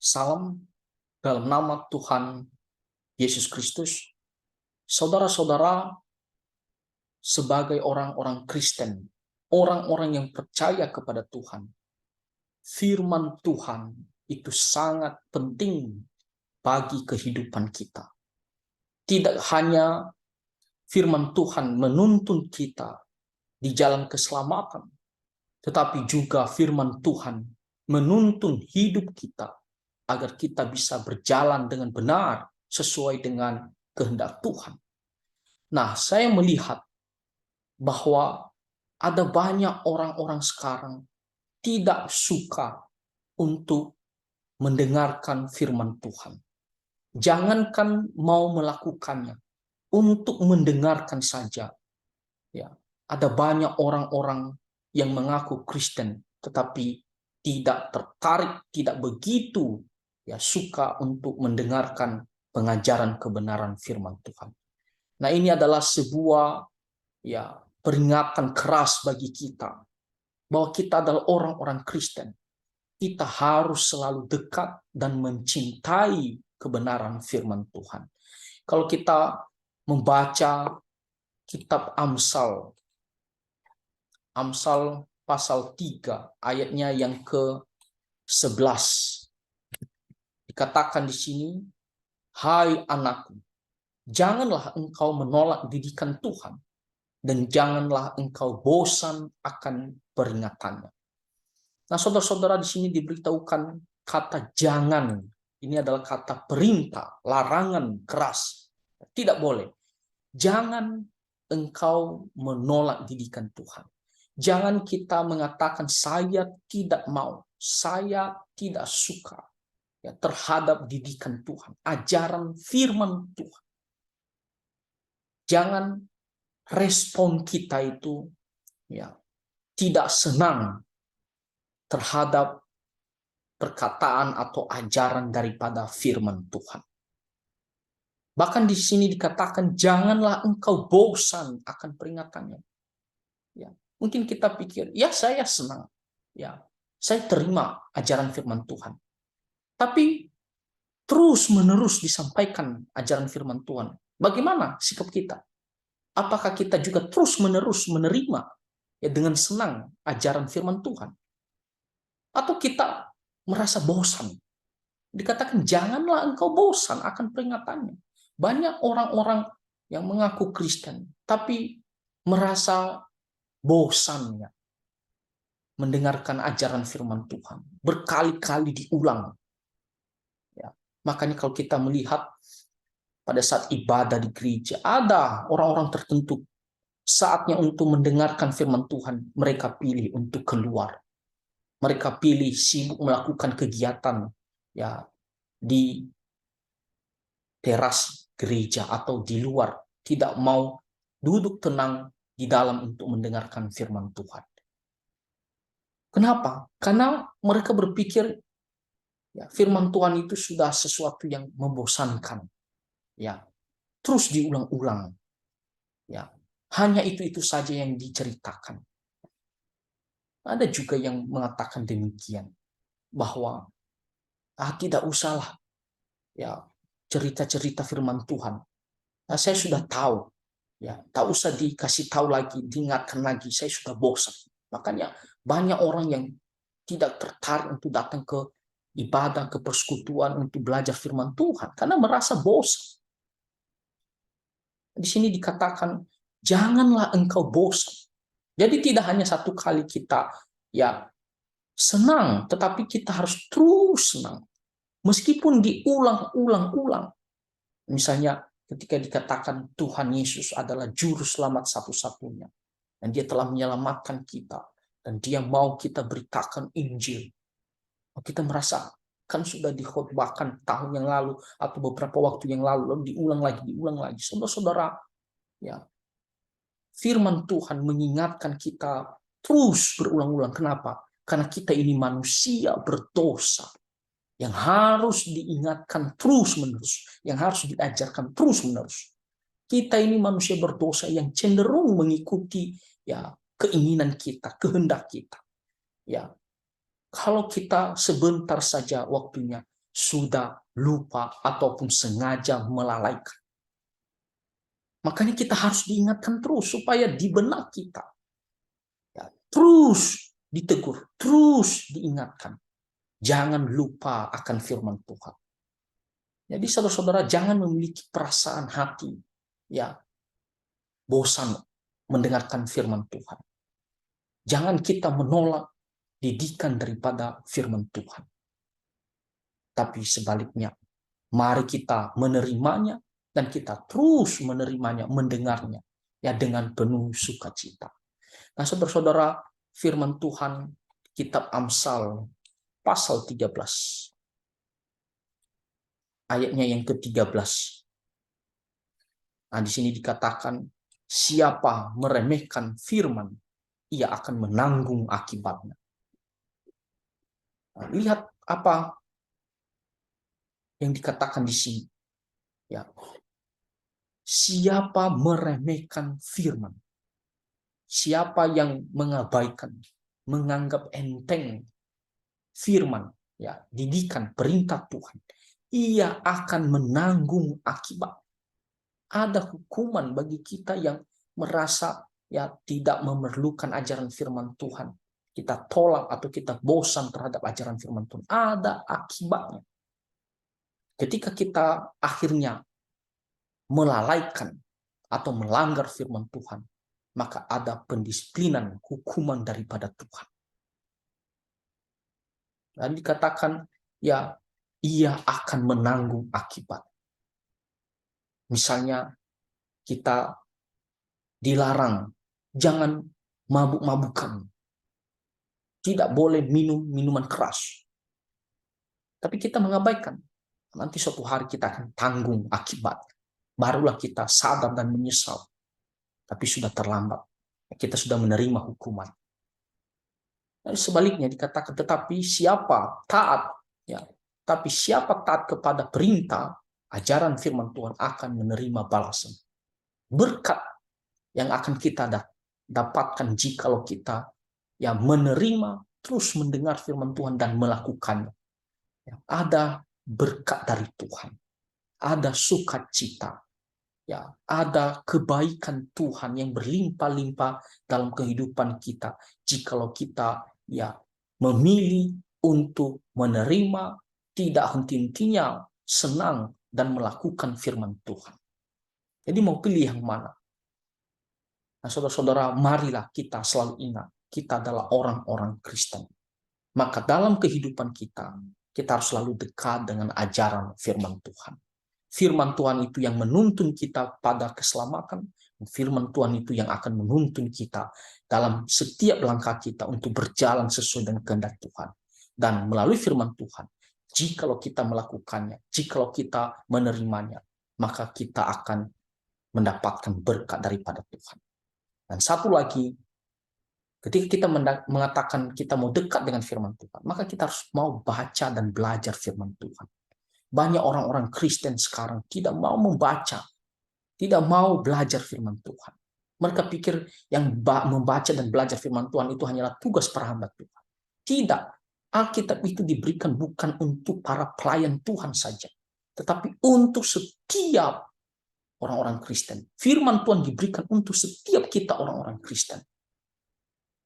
Salam dalam nama Tuhan Yesus Kristus. Saudara-saudara, sebagai orang-orang Kristen, orang-orang yang percaya kepada Tuhan, firman Tuhan itu sangat penting bagi kehidupan kita. Tidak hanya firman Tuhan menuntun kita di jalan keselamatan, tetapi juga firman Tuhan menuntun hidup kita agar kita bisa berjalan dengan benar sesuai dengan kehendak Tuhan. Nah, saya melihat bahwa ada banyak orang-orang sekarang tidak suka untuk mendengarkan firman Tuhan. Jangankan mau melakukannya, untuk mendengarkan saja. Ya, ada banyak orang-orang yang mengaku Kristen, tetapi tidak tertarik, tidak begitu suka untuk mendengarkan pengajaran kebenaran firman Tuhan. Nah, ini adalah sebuah peringatan keras bagi kita bahwa kita adalah orang-orang Kristen. Kita harus selalu dekat dan mencintai kebenaran firman Tuhan. Kalau kita membaca kitab Amsal pasal 3 ayatnya yang ke-11, dikatakan di sini, "Hai anakku, janganlah engkau menolak didikan Tuhan, dan janganlah engkau bosan akan peringatannya." Nah, saudara-saudara, di sini diberitahukan kata jangan. Ini adalah kata perintah, larangan keras. Tidak boleh. Jangan engkau menolak didikan Tuhan. Jangan kita mengatakan saya tidak mau, saya tidak suka terhadap didikan Tuhan, ajaran firman Tuhan. Jangan respon kita itu tidak senang terhadap perkataan atau ajaran daripada firman Tuhan. Bahkan di sini dikatakan janganlah engkau bosan akan peringatannya. Mungkin kita pikir, saya senang, saya terima ajaran firman Tuhan. Tapi terus-menerus disampaikan ajaran firman Tuhan. Bagaimana sikap kita? Apakah kita juga terus-menerus menerima dengan senang ajaran firman Tuhan? Atau kita merasa bosan? Dikatakan janganlah engkau bosan akan peringatannya. Banyak orang-orang yang mengaku Kristen, tapi merasa bosan mendengarkan ajaran firman Tuhan. Berkali-kali diulang. Makanya kalau kita melihat pada saat ibadah di gereja, ada orang-orang tertentu saatnya untuk mendengarkan firman Tuhan, mereka pilih untuk keluar. Mereka pilih sibuk melakukan kegiatan di teras gereja atau di luar, tidak mau duduk tenang di dalam untuk mendengarkan firman Tuhan. Kenapa? Karena mereka berpikir firman Tuhan itu sudah sesuatu yang membosankan. Terus diulang-ulang. Hanya itu saja yang diceritakan. Ada juga yang mengatakan demikian, bahwa tidak usahlah cerita-cerita firman Tuhan. Saya sudah tahu, tak usah dikasih tahu lagi, diingatkan lagi, saya sudah bosan. Makanya banyak orang yang tidak tertarik untuk datang ke ibadah, ke persekutuan, untuk belajar firman Tuhan, karena merasa bosan. Di sini dikatakan, janganlah engkau bosan. Jadi tidak hanya satu kali kita senang, tetapi kita harus terus senang. Meskipun diulang-ulang. Misalnya ketika dikatakan Tuhan Yesus adalah juru selamat satu-satunya, dan dia telah menyelamatkan kita, dan dia mau kita beritakan Injil. Kita merasa kan sudah dikhotbahkan tahun yang lalu atau beberapa waktu yang lalu, lalu diulang lagi. Saudara-saudara, firman Tuhan mengingatkan kita terus berulang-ulang. Kenapa? Karena kita ini manusia berdosa yang harus diingatkan terus-menerus, yang harus diajarkan terus-menerus. Kita ini manusia berdosa yang cenderung mengikuti keinginan kita, kehendak kita. Kalau kita sebentar saja waktunya sudah lupa ataupun sengaja melalaikan. Makanya kita harus diingatkan terus supaya di benak kita ya, terus ditegur, terus diingatkan. Jangan lupa akan firman Tuhan. Jadi saudara-saudara jangan memiliki perasaan hati ya bosan mendengarkan firman Tuhan. Jangan kita menolak didikan daripada firman Tuhan. Tapi sebaliknya, mari kita menerimanya dan kita terus menerimanya, mendengarnya ya dengan penuh sukacita. Nah, saudara-saudara, firman Tuhan kitab Amsal pasal 13 ayatnya yang ke-13. Nah, di sini dikatakan siapa meremehkan firman, ia akan menanggung akibatnya. Nah, lihat apa yang dikatakan di sini. Ya. Siapa meremehkan firman, siapa yang mengabaikan, menganggap enteng firman, ya, didikan perintah Tuhan, ia akan menanggung akibat. Ada hukuman bagi kita yang merasa ya tidak memerlukan ajaran firman Tuhan. Kita tolak atau kita bosan terhadap ajaran firman Tuhan. Ada akibatnya. Ketika kita akhirnya melalaikan atau melanggar firman Tuhan, maka ada pendisiplinan, hukuman daripada Tuhan. Dan dikatakan, ya, ia akan menanggung akibat. Misalnya, kita dilarang, jangan mabuk-mabukan. Tidak boleh minum minuman keras. Tapi kita mengabaikan. Nanti suatu hari kita akan tanggung akibat. Barulah kita sadar dan menyesal. Tapi sudah terlambat. Kita sudah menerima hukuman. Dan sebaliknya dikatakan, tetapi siapa taat, ya, tapi siapa taat kepada perintah, ajaran firman Tuhan akan menerima balasan. Berkat yang akan kita dapatkan jikalau kita ya menerima, terus mendengar firman Tuhan dan melakukannya. Ya, ada berkat dari Tuhan, ada sukacita, ya, ada kebaikan Tuhan yang berlimpah-limpah dalam kehidupan kita jikalau kita ya memilih untuk menerima, tidak henti-hentinya senang dan melakukan firman Tuhan. Jadi mau pilih yang mana? Nah, saudara-saudara, marilah kita selalu ingat, kita adalah orang-orang Kristen. Maka dalam kehidupan kita, kita harus selalu dekat dengan ajaran firman Tuhan. Firman Tuhan itu yang menuntun kita pada keselamatan. Firman Tuhan itu yang akan menuntun kita dalam setiap langkah kita untuk berjalan sesuai dengan kehendak Tuhan. Dan melalui firman Tuhan, jikalau kita melakukannya, jikalau kita menerimanya, maka kita akan mendapatkan berkat daripada Tuhan. Dan satu lagi, ketika kita mengatakan kita mau dekat dengan firman Tuhan, maka kita harus mau baca dan belajar firman Tuhan. Banyak orang-orang Kristen sekarang tidak mau membaca, tidak mau belajar firman Tuhan. Mereka pikir yang membaca dan belajar firman Tuhan itu hanyalah tugas perhambat Tuhan. Tidak, Alkitab itu diberikan bukan untuk para pelayan Tuhan saja, tetapi untuk setiap orang-orang Kristen. Firman Tuhan diberikan untuk setiap kita orang-orang Kristen.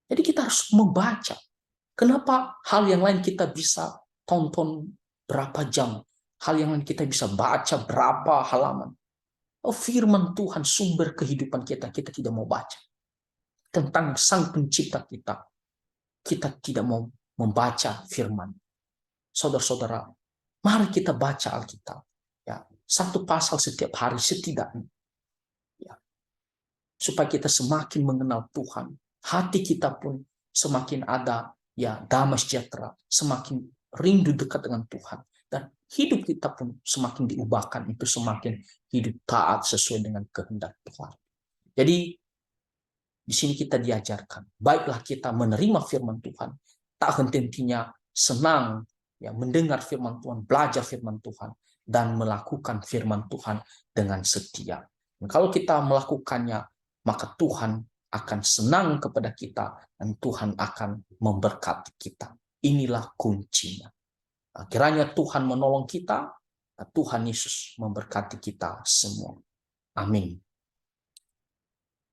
Jadi kita harus membaca. Kenapa hal yang lain kita bisa tonton berapa jam? Hal yang lain kita bisa baca berapa halaman? Oh, firman Tuhan sumber kehidupan kita, kita tidak mau baca. Tentang Sang Pencipta kita, kita tidak mau membaca firman. Saudara-saudara, mari kita baca Alkitab. Ya, satu pasal setiap hari setidaknya. Ya, supaya kita semakin mengenal Tuhan. Hati kita pun semakin ada ya damai sejahtera, semakin rindu dekat dengan Tuhan. Dan hidup kita pun semakin diubahkan, itu semakin hidup taat sesuai dengan kehendak Tuhan. Jadi di sini kita diajarkan, baiklah kita menerima firman Tuhan, tak henti-hentinya senang ya mendengar firman Tuhan, belajar firman Tuhan, dan melakukan firman Tuhan dengan setia. Dan kalau kita melakukannya, maka Tuhan akan senang kepada kita dan Tuhan akan memberkati kita. Inilah kuncinya. Kiranya Tuhan menolong kita, Tuhan Yesus memberkati kita semua. Amin.